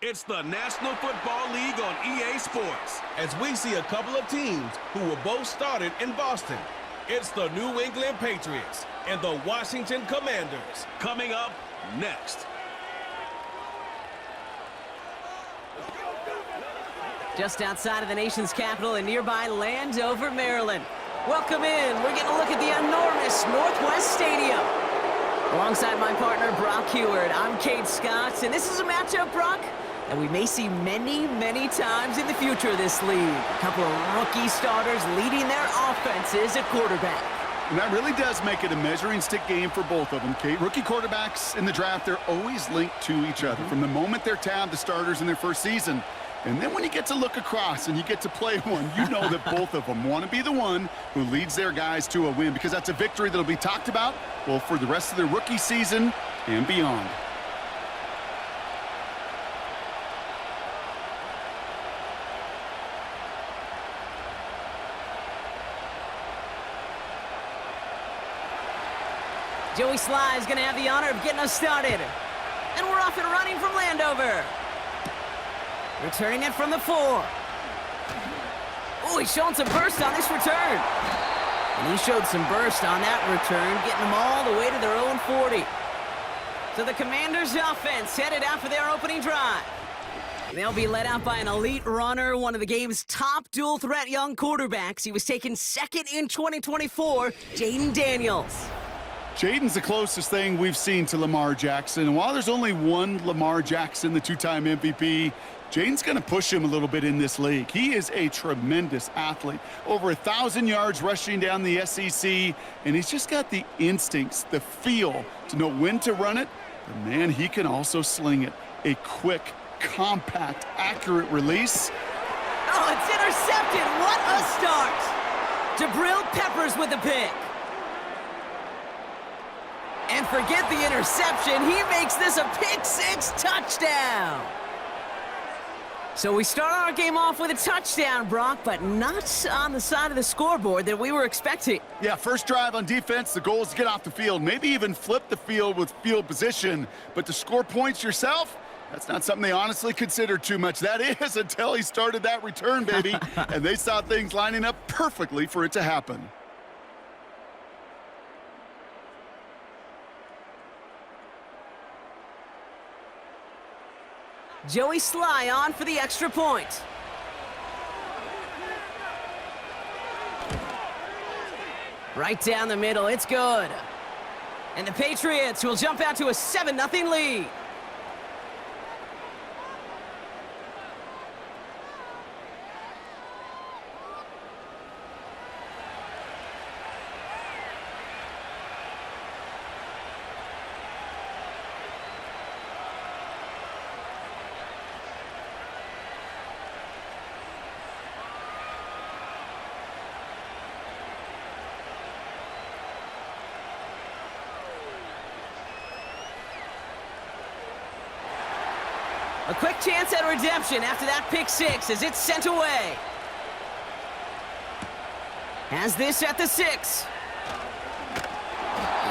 It's the National Football League on EA Sports, as we see a couple of teams who were both started in Boston. It's the New England Patriots and the Washington Commanders. Coming up next. Just outside of the nation's capital in nearby Landover, Maryland. Welcome in. We're getting a look at the enormous Northwest Stadium. Alongside my partner, Brock Heward, I'm Kate Scott, and this is a matchup, Brock, that we may see many, many times in the future of this league. A couple of rookie starters leading their offenses at quarterback. And that really does make it a measuring stick game for both of them, Kate. Rookie quarterbacks in the draft, they're always linked to each other. From the moment they're tabbed, the starters in their first season. And then when you get to look across and you get to play one, you know that both of them want to be the one who leads their guys to a win, because that's a victory that'll be talked about, well, for the rest of their rookie season and beyond. Joey Sly is going to have the honor of getting us started. And we're off and running from Landover. Returning it from the 4. Oh, he's showing some burst on this return. And he showed some burst on that return, getting them all the way to their own 40. So the Commanders' offense headed out for their opening drive. They'll be led out by an elite runner, one of the game's top dual-threat young quarterbacks. He was taken second in 2024, Jaden Daniels. Jaden's the closest thing we've seen to Lamar Jackson. And while there's only one Lamar Jackson, the two-time MVP, Jaden's going to push him a little bit in this league. He is a tremendous athlete. Over 1,000 yards rushing down the SEC, and he's just got the instincts, the feel to know when to run it. But, man, he can also sling it. A quick, compact, accurate release. Oh, it's intercepted. What a start. Jabril Peppers with the pick. And forget the interception. He makes this a pick-6 touchdown. So we start our game off with a touchdown, Brock, but not on the side of the scoreboard that we were expecting. Yeah, first drive on defense, the goal is to get off the field, maybe even flip the field with field position. But to score points yourself, that's not something they honestly consider too much. That is until he started that return, baby. And they saw things lining up perfectly for it to happen. Joey Sly on for the extra point. Right down the middle, it's good. And the Patriots will jump out to a 7-0 lead. A quick chance at redemption after that pick-6 as it's sent away. Has this at the 6.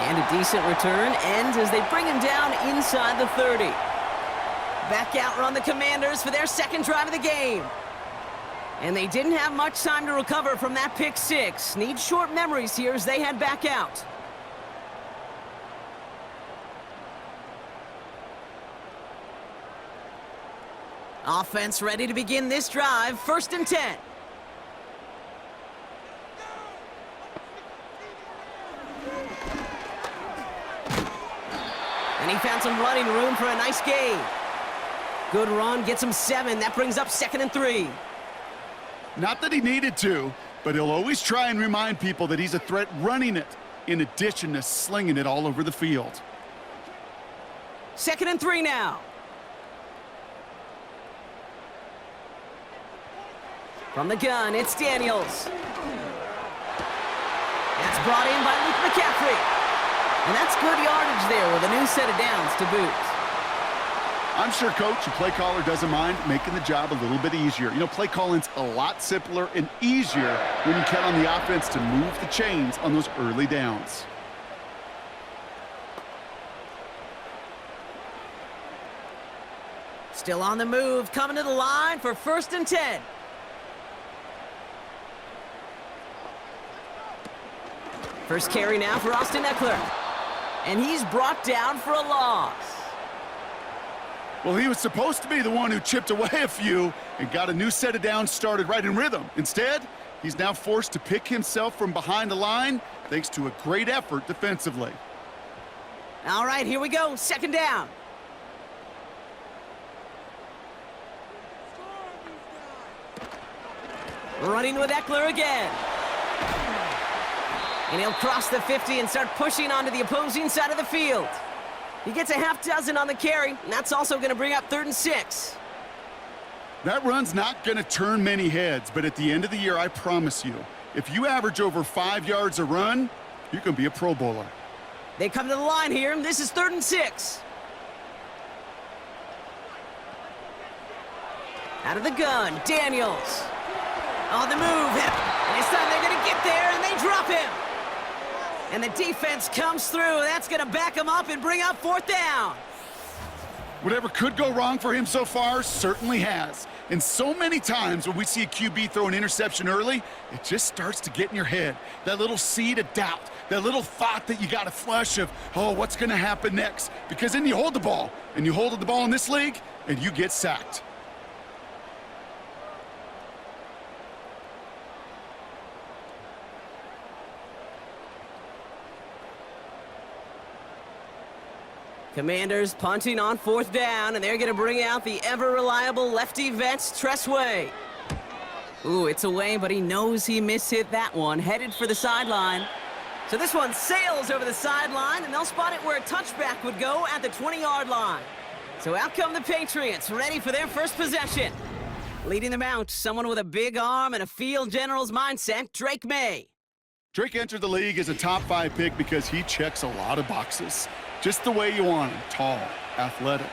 And a decent return ends as they bring him down inside the 30. Back out run the Commanders for their second drive of the game. And they didn't have much time to recover from that pick-6. Need short memories here as they head back out. Offense ready to begin this drive. 1st and 10. And he found some running room for a nice gain. Good run, gets him 7. That brings up 2nd and 3. Not that he needed to, but he'll always try and remind people that he's a threat running it, in addition to slinging it all over the field. 2nd and 3 now. From the gun, it's Daniels. That's brought in by Luke McCaffrey. And that's good yardage there with a new set of downs to boot. I'm sure, Coach, the play caller doesn't mind making the job a little bit easier. You know, play calling's a lot simpler and easier when you count on the offense to move the chains on those early downs. Still on the move, coming to the line for 1st and 10. First carry now for Austin Eckler. And he's brought down for a loss. Well, he was supposed to be the one who chipped away a few and got a new set of downs started right in rhythm. Instead, he's now forced to pick himself from behind the line thanks to a great effort defensively. All right, here we go. 2nd down. Running with Eckler again. And he'll cross the 50 and start pushing onto the opposing side of the field. He gets a half dozen on the carry, and that's also going to bring up 3rd and 6. That run's not going to turn many heads, but at the end of the year, I promise you, if you average over 5 yards a run, you can be a Pro Bowler. They come to the line here, and this is 3rd and 6. Out of the gun, Daniels. On the move, and this time they're going to get there, and they drop him. And the defense comes through. That's going to back him up and bring up 4th down. Whatever could go wrong for him so far certainly has. And so many times when we see a QB throw an interception early, it just starts to get in your head. That little seed of doubt, that little thought that you got to flush of, oh, what's going to happen next? Because then you hold the ball, and you hold the ball in this league, and you get sacked. Commanders punting on 4th down, and they're going to bring out the ever-reliable lefty vet, Tressway. Ooh, it's away, but he knows he mishit that one, headed for the sideline. So this one sails over the sideline, and they'll spot it where a touchback would go at the 20-yard line. So out come the Patriots, ready for their first possession. Leading them out, someone with a big arm and a field general's mindset, Drake May. Drake entered the league as a top 5 pick because he checks a lot of boxes. Just the way you want him. Tall, athletic,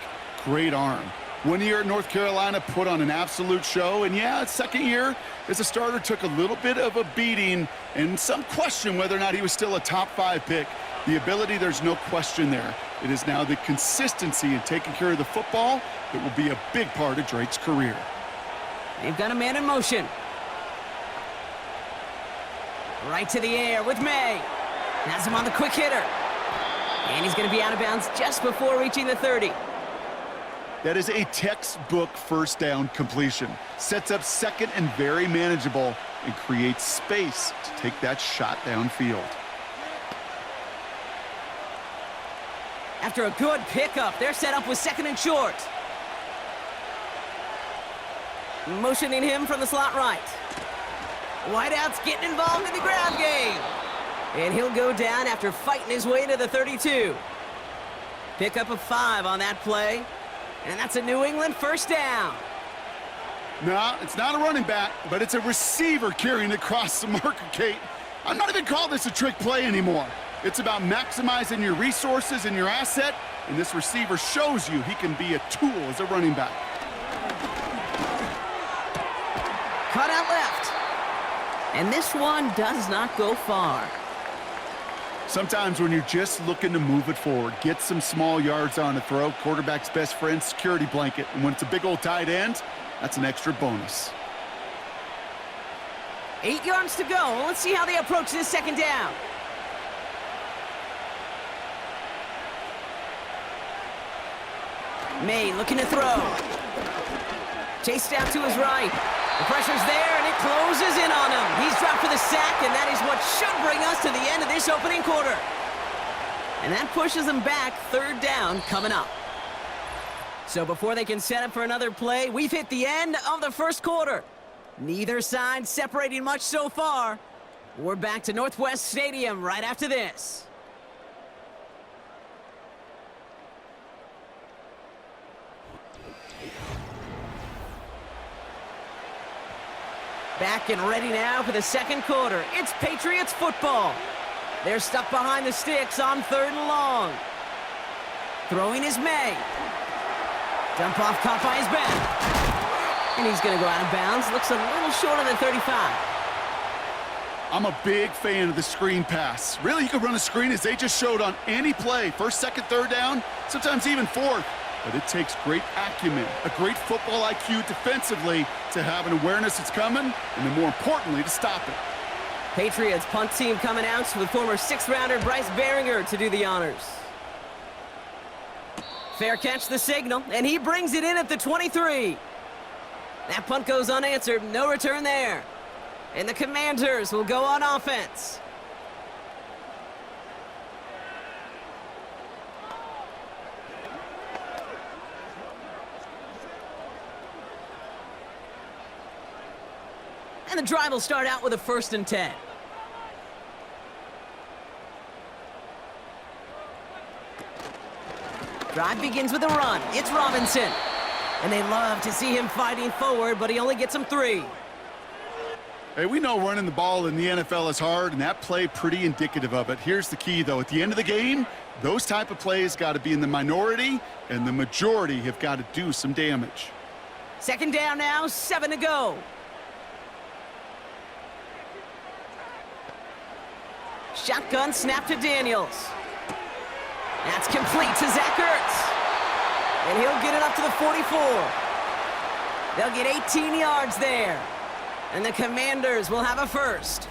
great arm. 1 year at North Carolina, put on an absolute show. And yeah, 2nd year as a starter took a little bit of a beating and some question whether or not he was still a top 5 pick. The ability, there's no question there. It is now the consistency in taking care of the football that will be a big part of Drake's career. They've got a man in motion. Right to the air with May. Has him on the quick hitter. And he's going to be out of bounds just before reaching the 30. That is a textbook 1st down completion. Sets up 2nd and very manageable and creates space to take that shot downfield. After a good pickup, they're set up with 2nd and short. Motioning him from the slot right. Wideout's getting involved in the ground game. And he'll go down after fighting his way to the 32. Pickup of 5 on that play. And that's a New England 1st down. No, it's not a running back, but it's a receiver carrying across the marker, Kate. I'm not even calling this a trick play anymore. It's about maximizing your resources and your asset, and this receiver shows you he can be a tool as a running back. Cut out left. And this one does not go far. Sometimes when you're just looking to move it forward, get some small yards on the throw, quarterback's best friend, security blanket. And when it's a big old tight end, that's an extra bonus. 8 yards to go. Let's see how they approach this 2nd down. May looking to throw. Chased out to his right. The pressure's there, and it closes in on him. He's dropped for the sack, and that is what should bring us to the end of this opening quarter. And that pushes them back. 3rd down coming up. So before they can set up for another play, we've hit the end of the 1st quarter. Neither side separating much so far. We're back to Northwest Stadium right after this. Back and ready now for the 2nd quarter. It's Patriots football. They're stuck behind the sticks on 3rd and long. Throwing is May. Dump off caught by his back. And he's going to go out of bounds. Looks a little short of the 35. I'm a big fan of the screen pass. Really, you can run a screen as they just showed on any play. 1st, 2nd, 3rd down, sometimes even 4th. but it takes great acumen, a great football IQ defensively to have an awareness it's coming, and then more importantly, to stop it. Patriots punt team coming out with former 6th-rounder Bryce Behringer to do the honors. Fair catch the signal, and he brings it in at the 23. That punt goes unanswered, no return there. And the Commanders will go on offense. And the drive will start out with a 1st and 10. Drive begins with a run. It's Robinson. And they love to see him fighting forward, but he only gets him 3. Hey, we know running the ball in the NFL is hard, and that play pretty indicative of it. Here's the key, though. At the end of the game, those type of plays got to be in the minority, and the majority have got to do some damage. 2nd down now, 7 to go. Shotgun snap to Daniels. That's complete to Zach Ertz. And he'll get it up to the 44. They'll get 18 yards there. And the Commanders will have a 1st.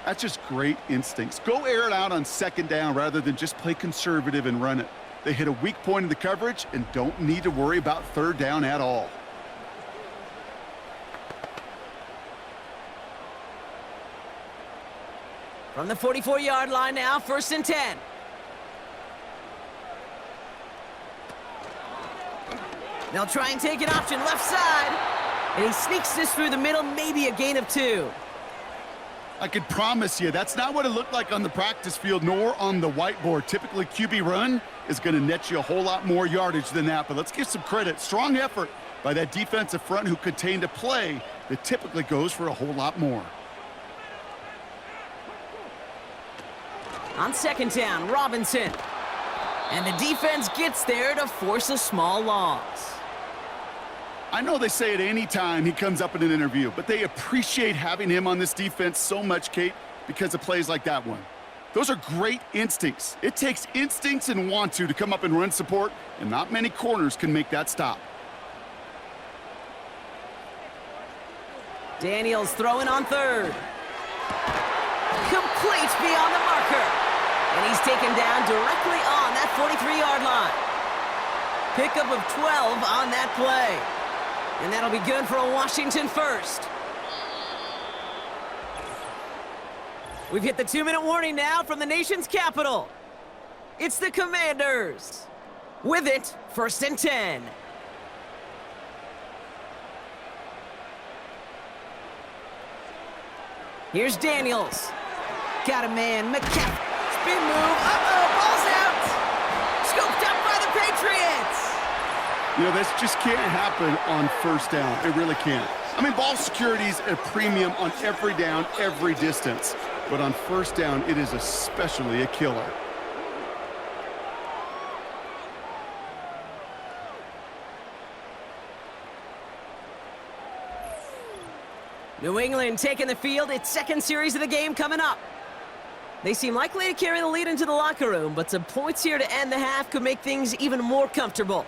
That's just great instincts. Go air it out on 2nd down rather than just play conservative and run it. They hit a weak point in the coverage and don't need to worry about 3rd down at all. From the 44-yard line now, 1st and 10. They'll try and take an option left side. And he sneaks this through the middle, maybe a gain of 2. I can promise you, that's not what it looked like on the practice field nor on the whiteboard. Typically, QB run is going to net you a whole lot more yardage than that. But let's give some credit. Strong effort by that defensive front who contained a play that typically goes for a whole lot more. On 2nd down, Robinson. And the defense gets there to force a small loss. I know they say it any time he comes up in an interview, but they appreciate having him on this defense so much, Kate, because of plays like that one. Those are great instincts. It takes instincts and want to come up and run support, and not many corners can make that stop. Daniels throwing on 3rd. Complete beyond the marker. And he's taken down directly on that 43-yard line. Pickup of 12 on that play. And that'll be good for a Washington 1st. We've hit the 2-minute warning now from the nation's capital. It's the Commanders. With it, 1st and 10. Here's Daniels. Got a man, McCaffrey. Spin move. Uh-oh, ball's out. Scooped up by the Patriots. You know, this just can't happen on 1st down. It really can't. I mean, ball security's a premium on every down, every distance. But on 1st down, it is especially a killer. New England taking the field. Its 2nd series of the game coming up. They seem likely to carry the lead into the locker room, but some points here to end the half could make things even more comfortable.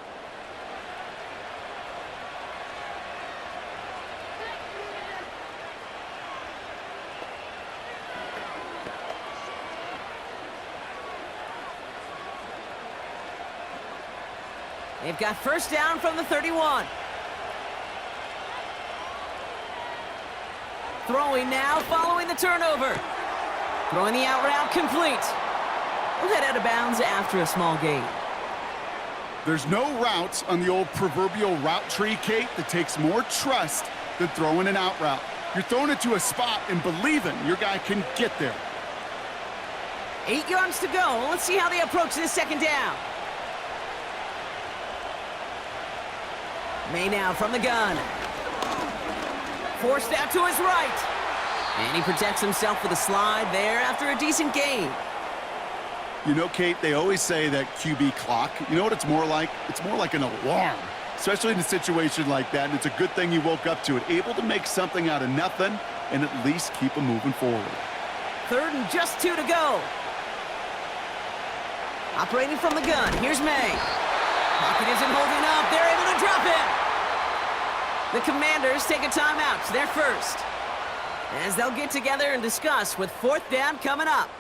They've got 1st down from the 31. Throwing now, following the turnover. Throwing the out route complete. We'll head out of bounds after a small gain. There's no routes on the old proverbial route tree, Kate, that takes more trust than throwing an out route. You're throwing it to a spot and believing your guy can get there. 8 yards to go. Let's see how they approach this 2nd down. May now from the gun. Forced out to his right. And he protects himself with a slide there after a decent gain. You know, Kate, they always say that QB clock, you know what it's more like? It's more like an alarm, especially in a situation like that. And it's a good thing you woke up to it, able to make something out of nothing and at least keep them moving forward. 3rd and just 2 to go. Operating from the gun, here's May. Pocket isn't holding up. They're able to drop him. The Commanders take a timeout. They're first, as they'll get together and discuss with fourth down coming up.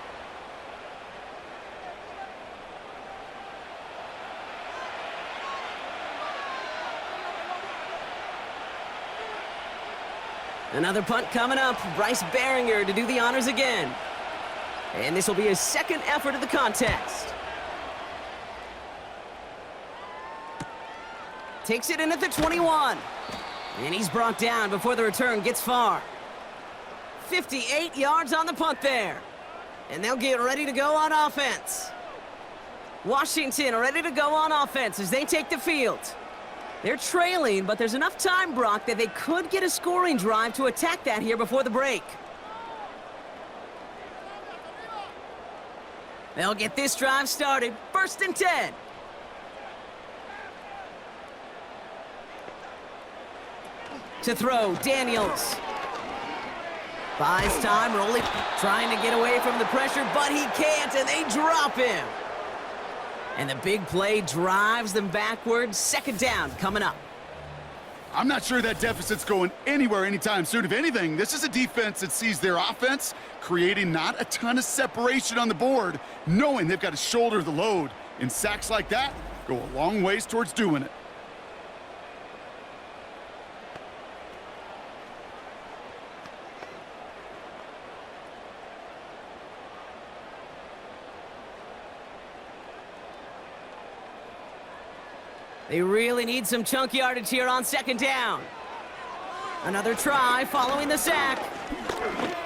Another punt coming up. Bryce Behringer to do the honors again. And this will be his second effort of the contest. Takes it in at the 21. And he's brought down before the return gets far. 58 yards on the punt there. And they'll get ready to go on offense. Washington ready to go on offense as they take the field. They're trailing, but there's enough time, Brock, that they could get a scoring drive to attack that here before the break. They'll get this drive started. 1st and 10. To throw, Daniels. Buys time, Rolling, trying to get away from the pressure, but he can't, and they drop him. And the big play drives them backwards. 2nd down coming up. I'm not sure that deficit's going anywhere anytime soon. If anything, this is a defense that sees their offense creating not a ton of separation on the board, knowing they've got to shoulder the load. And sacks like that go a long ways towards doing it. They really need some chunk yardage here on 2nd down. Another try following the sack.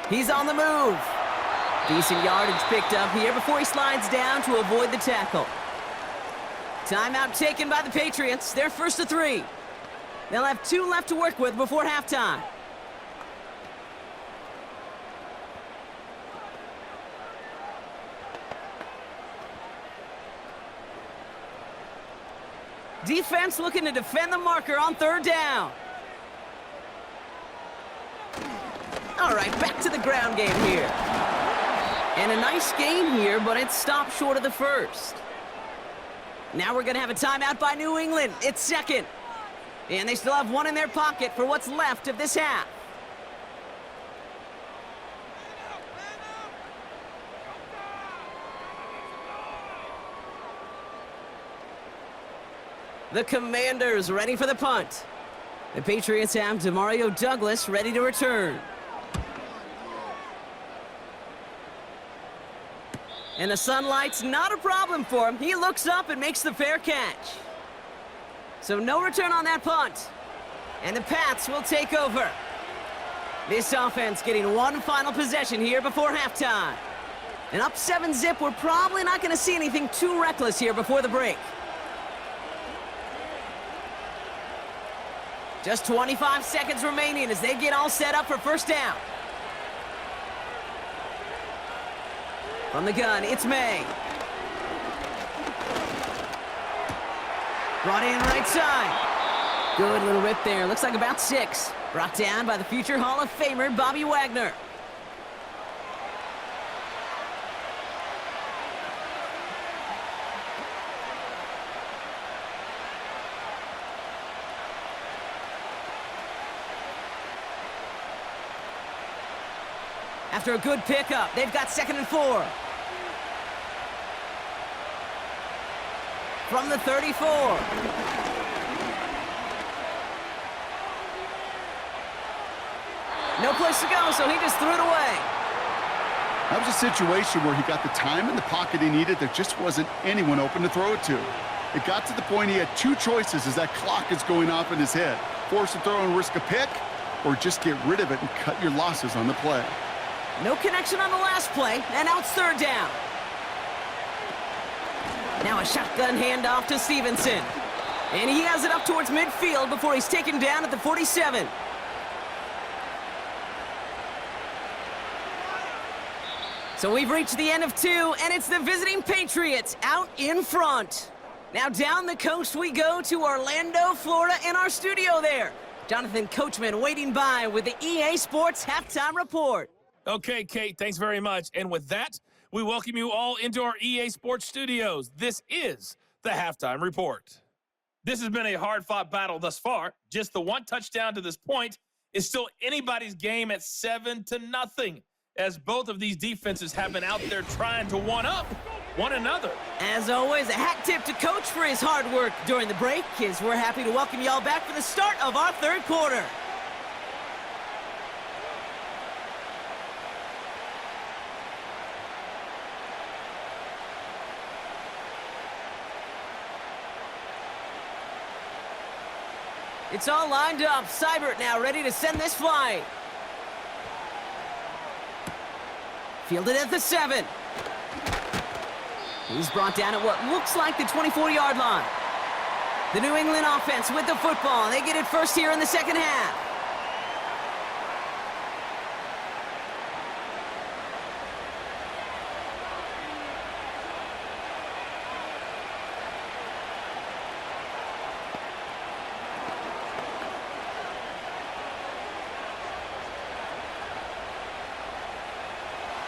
He's on the move. Decent yardage picked up here before he slides down to avoid the tackle. Timeout taken by the Patriots. They're 1st to 3. They'll have 2 left to work with before halftime. Defense looking to defend the marker on 3rd down. All right, back to the ground game here. And a nice gain here, but it's stopped short of the 1st. Now we're going to have a timeout by New England. It's 2nd. And they still have 1 in their pocket for what's left of this half. The Commanders ready for the punt. The Patriots have Demario Douglas ready to return. And the sunlight's not a problem for him. He looks up and makes the fair catch. So no return on that punt. And the Pats will take over. This offense getting 1 final possession here before halftime. And up 7-zip, we're probably not going to see anything too reckless here before the break. Just 25 seconds remaining as they get all set up for 1st down. From the gun, it's May. Brought in right side. Good little rip there. Looks like about 6. Brought down by the future Hall of Famer, Bobby Wagner. After a good pickup, they've got 2nd and 4. From the 34. No place to go, so he just threw it away. That was a situation where he got the time in the pocket he needed. There just wasn't anyone open to throw it to. It got to the point he had 2 choices as that clock is going off in his head. Force a throw and risk a pick, or just get rid of it and cut your losses on the play. No connection on the last play, and now it's 3rd down. Now a shotgun handoff to Stevenson. And he has it up towards midfield before he's taken down at the 47. So we've reached the end of 2, and it's the visiting Patriots out in front. Now down the coast we go to Orlando, Florida, in our studio there. Jonathan Coachman waiting by with the EA Sports Halftime Report. Okay, Kate, thanks very much. And with that, we welcome you all into our EA Sports studios. This is the Halftime Report. This has been a hard-fought battle thus far. Just the one touchdown to this point is still anybody's game at 7-0, as both of these defenses have been out there trying to one-up one another. As always, a hat tip to Coach for his hard work during the break, as we're happy to welcome y'all back for the start of our third quarter. It's all lined up. Seibert now ready to send this flight. Fielded at the 7. He's brought down at what looks like the 24-yard line. The New England offense with the football. They get it first here in the second half.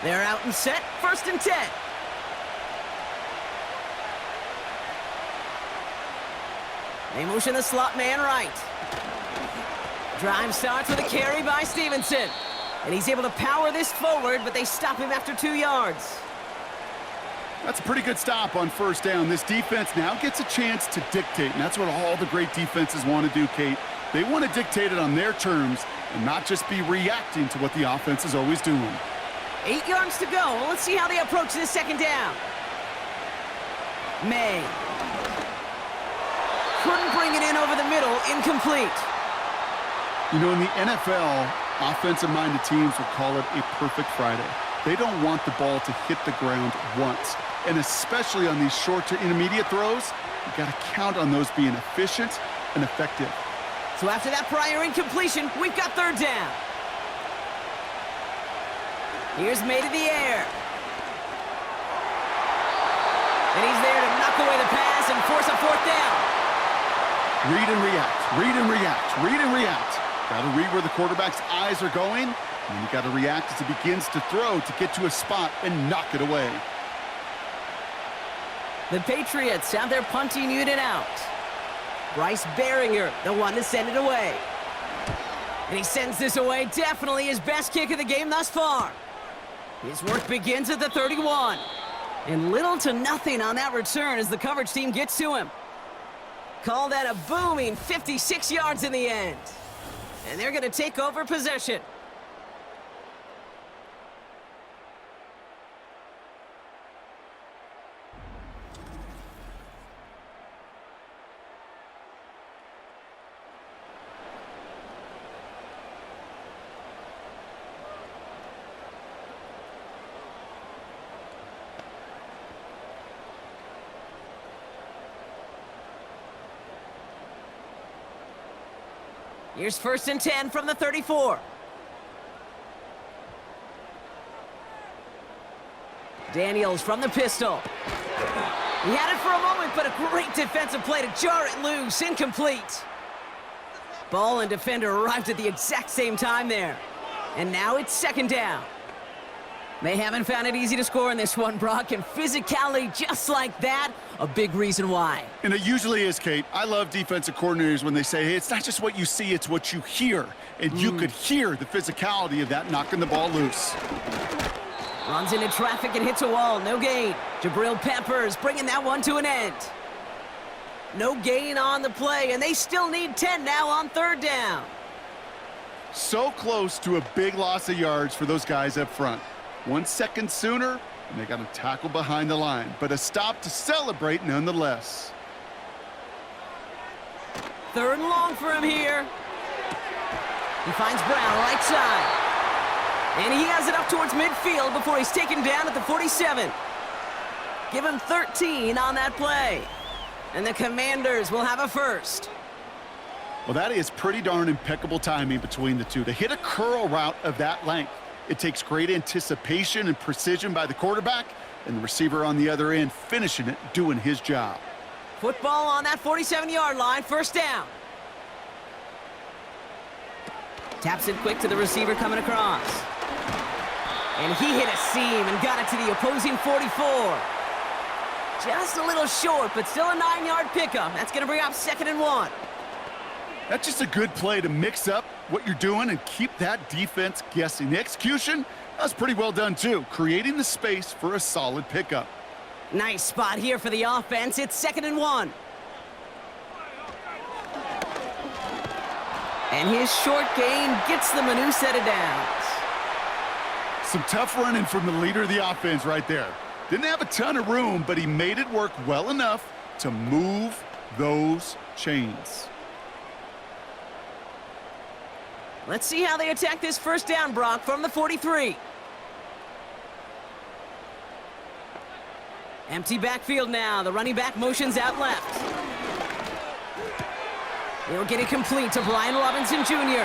They're out and set, 1st and 10. They motion the slot man right. Drive starts with a carry by Stevenson. And he's able to power this forward, but they stop him after 2 yards. That's a pretty good stop on 1st down. This defense now gets a chance to dictate, and that's what all the great defenses want to do, Kate. They want to dictate it on their terms and not just be reacting to what the offense is always doing. 8 yards to go. Let's see how they approach this 2nd down. May. Couldn't bring it in over the middle. Incomplete. You know, in the NFL, offensive-minded teams would call it a perfect Friday. They don't want the ball to hit the ground once. And especially on these short to intermediate throws, you got to count on those being efficient and effective. So after that prior incompletion, we've got 3rd down. Here's May to the air. And he's there to knock away the pass and force a 4th down. Read and react, read and react, read and react. Got to read where the quarterback's eyes are going, and you got to react as he begins to throw to get to a spot and knock it away. The Patriots have their punting unit out. Bryce Behringer, the one to send it away. And he sends this away, definitely his best kick of the game thus far. His work begins at the 31. And little to nothing on that return as the coverage team gets to him. Call that a booming 56 yards in the end. And they're going to take over possession. Here's 1st and 10 from the 34. Daniels from the pistol. He had it for a moment, but a great defensive play to jar it loose. Incomplete. Ball and defender arrived at the exact same time there. And now it's 2nd down. They haven't found it easy to score in this one, Brock, and physicality just like that, a big reason why. And it usually is, Kate. I love defensive coordinators when they say, hey, it's not just what you see, it's what you hear. And you could hear the physicality of that knocking the ball loose. Runs into traffic and hits a wall, no gain. Jabril Peppers bringing that one to an end. No gain on the play, and they still need 10 now on 3rd down. So close to a big loss of yards for those guys up front. 1 second sooner, and they got a tackle behind the line, but a stop to celebrate nonetheless. 3rd and long for him here. He finds Brown right side. And he has it up towards midfield before he's taken down at the 47. Give him 13 on that play. And the Commanders will have a 1st. Well, that is pretty darn impeccable timing between the two. To hit a curl route of that length, it takes great anticipation and precision by the quarterback, and the receiver on the other end finishing it, doing his job. Football on that 47-yard line, 1st down. Taps it quick to the receiver coming across. And he hit a seam and got it to the opposing 44. Just a little short, but still a 9-yard pickup. That's going to bring up 2nd and 1. That's just a good play to mix up what you're doing and keep that defense guessing. The execution, that was pretty well done too, creating the space for a solid pickup. Nice spot here for the offense. It's 2nd and 1. And his short gain gets them a new set of downs. Some tough running from the leader of the offense right there. Didn't have a ton of room, but he made it work well enough to move those chains. Let's see how they attack this first down, Brock, from the 43. Empty backfield now. The running back motions out left. He'll get it complete to Brian Robinson Jr.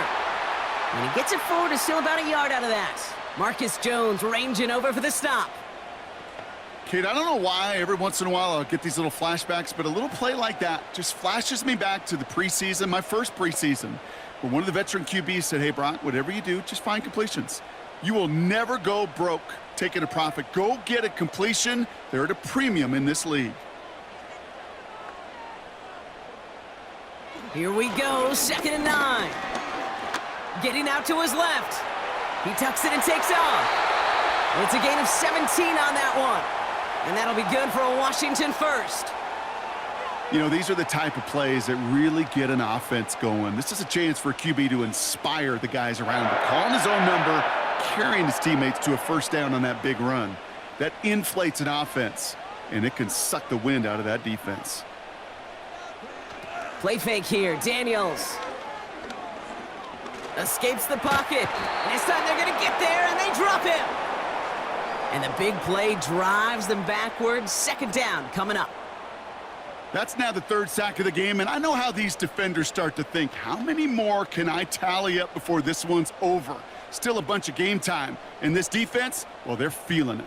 And he gets it forward to still about a yard out of that. Marcus Jones ranging over for the stop. Kate, I don't know why every once in a while I'll get these little flashbacks, but a little play like that just flashes me back to the preseason, my first preseason, where one of the veteran QBs said, hey, Brock, whatever you do, just find completions. You will never go broke taking a profit. Go get a completion. They're at a premium in this league. Here we go, 2nd and 9. Getting out to his left. He tucks it and takes off. It's a gain of 17 on that one. And that'll be good for a Washington first. You know, these are the type of plays that really get an offense going. This is a chance for a QB to inspire the guys around him. Calling his own number, carrying his teammates to a first down on that big run. That inflates an offense, and it can suck the wind out of that defense. Play fake here, Daniels. Escapes the pocket. And this time they're going to get there, and they drop him. And the big play drives them backwards. 2nd down coming up. That's now the 3rd sack of the game, and I know how these defenders start to think, how many more can I tally up before this one's over? Still a bunch of game time. And this defense, well, they're feeling it.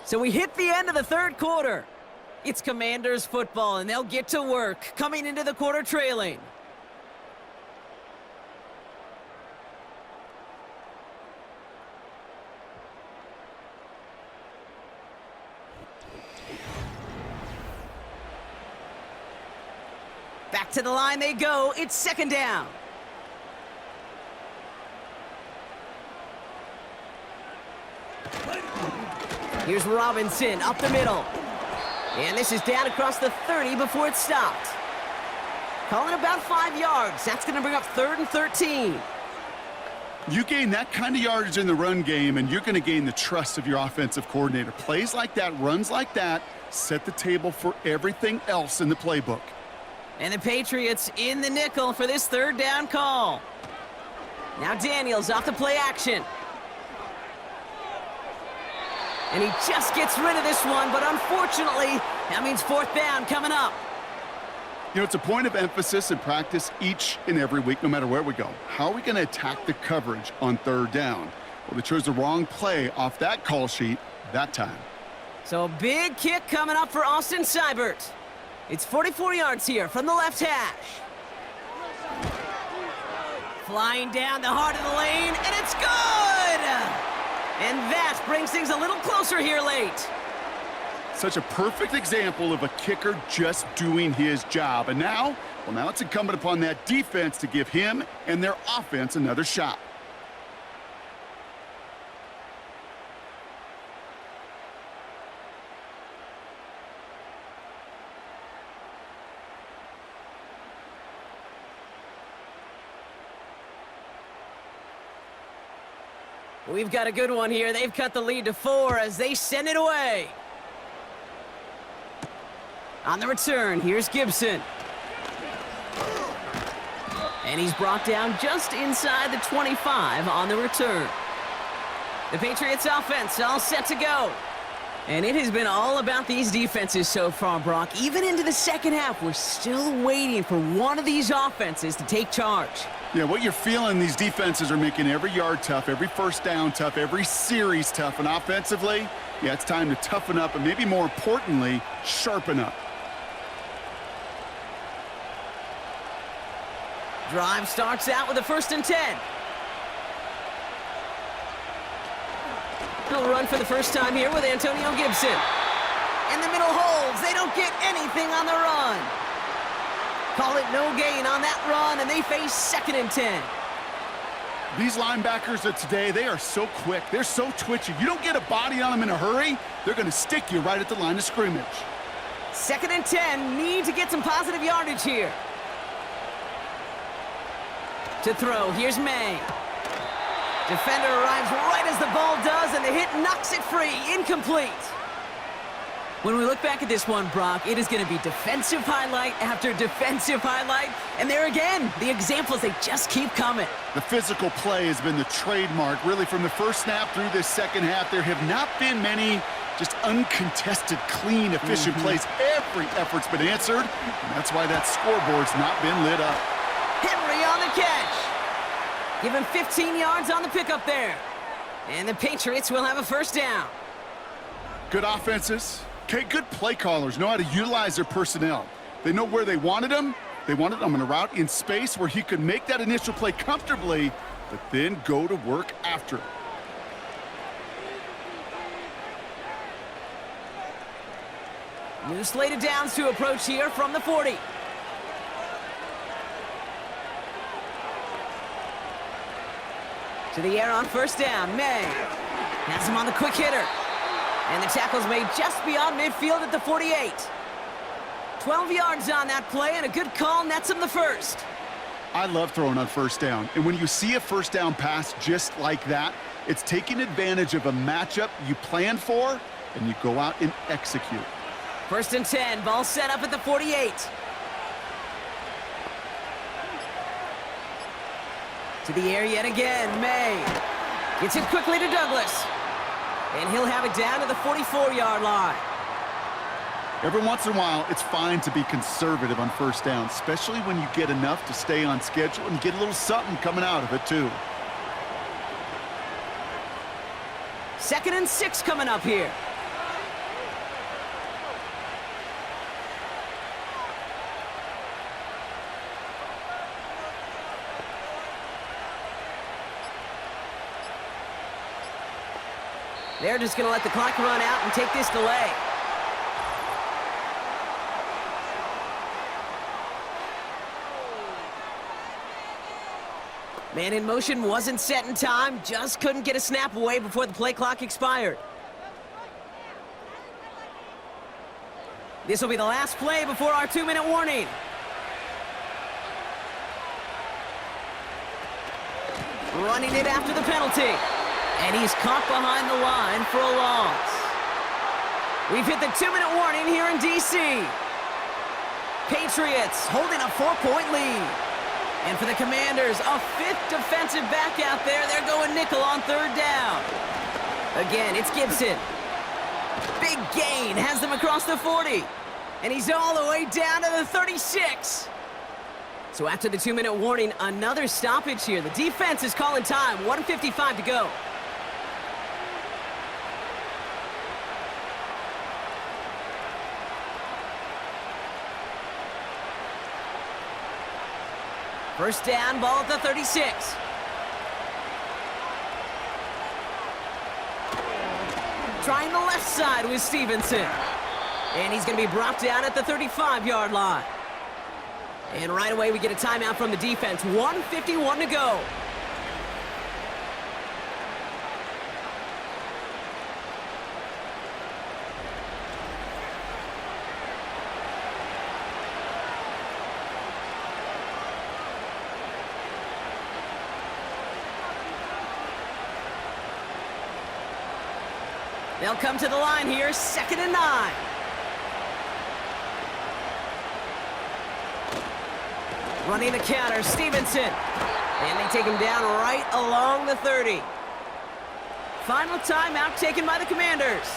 So we hit the end of the 3rd quarter. It's Commanders football, and they'll get to work, coming into the quarter trailing. Back to the line they go. It's 2nd down. Here's Robinson up the middle. And this is down across the 30 before it stopped. Calling about 5 yards. That's going to bring up 3rd and 13. You gain that kind of yardage in the run game, and you're going to gain the trust of your offensive coordinator. Plays like that, runs like that, set the table for everything else in the playbook. And the Patriots in the nickel for this 3rd down call. Now Daniels off the play action. And he just gets rid of this one, but unfortunately, that means 4th down coming up. You know, it's a point of emphasis in practice each and every week, no matter where we go. How are we going to attack the coverage on 3rd down? Well, they chose the wrong play off that call sheet that time. So a big kick coming up for Austin Seibert. It's 44 yards here from the left hash. Flying down the heart of the lane, and it's good! And that brings things a little closer here late. Such a perfect example of a kicker just doing his job. And now, well, now it's incumbent upon that defense to give him and their offense another shot. We've got a good one here. They've cut the lead to 4 as they send it away. On the return, here's Gibson. And he's brought down just inside the 25 on the return. The Patriots offense all set to go. And it has been all about these defenses so far, Brock. Even into the 2nd half, we're still waiting for one of these offenses to take charge. Yeah, what you're feeling, these defenses are making every yard tough, every first down tough, every series tough. And offensively, yeah, it's time to toughen up and maybe more importantly, sharpen up. Drive starts out with a 1st and 10. He'll run for the first time here with Antonio Gibson. And the middle holds. They don't get anything on the run. Call it no gain on that run, and they face 2nd and 10. These linebackers of today, they are so quick. They're so twitchy. You don't get a body on them in a hurry, they're going to stick you right at the line of scrimmage. 2nd and 10. Need to get some positive yardage here. To throw, here's May. Defender arrives right as the ball does, and the hit knocks it free. Incomplete. When we look back at this one, Brock, it is going to be defensive highlight after defensive highlight. And there again, the examples, they just keep coming. The physical play has been the trademark, really, from the first snap through this second half. There have not been many just uncontested, clean, efficient plays. Every effort's been answered, and that's why that scoreboard's not been lit up. Henry on the catch. Give him 15 yards on the pickup there. And the Patriots will have a first down. Good offenses. Okay, good play callers know how to utilize their personnel. They know where they wanted him. They wanted him on a route in space where he could make that initial play comfortably, but then go to work after. New slate of downs to approach here from the 40. To the air on first down, May. Has him on the quick hitter. And the tackle's made just beyond midfield at the 48. 12 yards on that play, and a good call nets him the first. I love throwing on first down. And when you see a first down pass just like that, it's taking advantage of a matchup you planned for, and you go out and execute. 1st and 10, ball set up at the 48. To the air yet again, May. Gets it quickly to Douglas. And he'll have it down to the 44-yard line. Every once in a while, it's fine to be conservative on first down, especially when you get enough to stay on schedule and get a little something coming out of it, too. 2nd and 6 coming up here. They're just going to let the clock run out and take this delay. Man in motion wasn't set in time, just couldn't get a snap away before the play clock expired. This will be the last play before our 2-minute warning. Running it after the penalty. And he's caught behind the line for a loss. We've hit the 2-minute warning here in D.C. Patriots holding a 4-point lead. And for the Commanders, a 5th defensive back out there. They're going nickel on 3rd down. Again, it's Gibson. Big gain, has them across the 40. And he's all the way down to the 36. So after the 2-minute warning, another stoppage here. The defense is calling time, 1:55 to go. First down, ball at the 36. Trying the left side with Stevenson. And he's going to be brought down at the 35-yard line. And right away we get a timeout from the defense. 1:51 to go. They'll come to the line here, 2nd and 9. Running the counter, Stevenson. And they take him down right along the 30. Final timeout taken by the Commanders.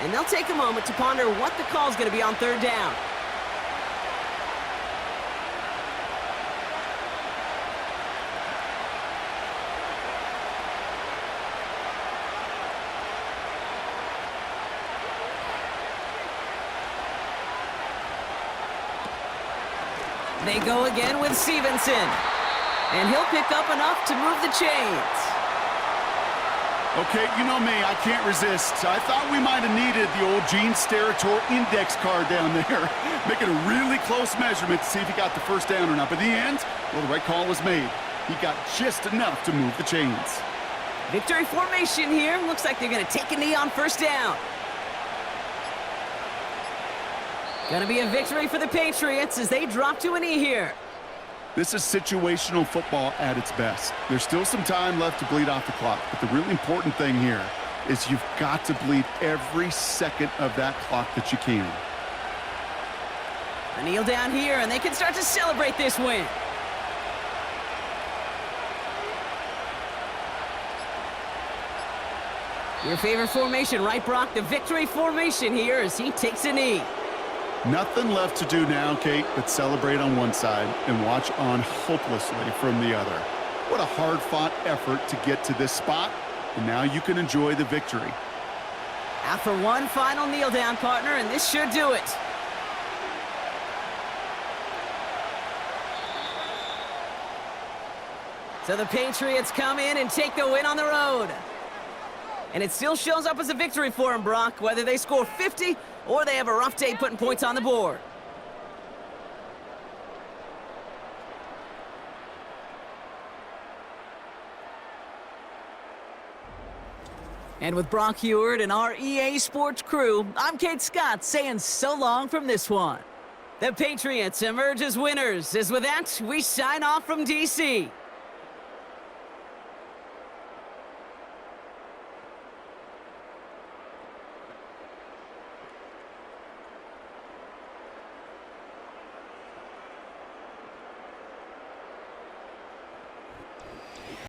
And they'll take a moment to ponder what the call is going to be on 3rd down. They go again with Stevenson. And he'll pick up enough to move the chains. Okay, you know me, I can't resist. I thought we might have needed the old Gene Steratore index card down there, making a really close measurement to see if he got the first down or not. But in the end, well, the right call was made. He got just enough to move the chains. Victory formation here. Looks like they're going to take a knee on first down. Going to be a victory for the Patriots as they drop to a knee here. This is situational football at its best. There's still some time left to bleed off the clock, but the really important thing here is you've got to bleed every second of that clock that you can. A kneel down here, and they can start to celebrate this win. Your favorite formation, right, Brock? The victory formation here as he takes a knee. Nothing left to do now, Kate, but celebrate on one side and watch on hopelessly from the other. What a hard-fought effort to get to this spot, and now you can enjoy the victory. After one final kneel down, partner, and this should do it. So the Patriots come in and take the win on the road. And it still shows up as a victory for them, Brock, whether they score 50 or they have a rough day putting points on the board. And with Brock Heward and our EA Sports crew, I'm Kate Scott saying so long from this one. The Patriots emerge as winners. As with that, we sign off from D.C.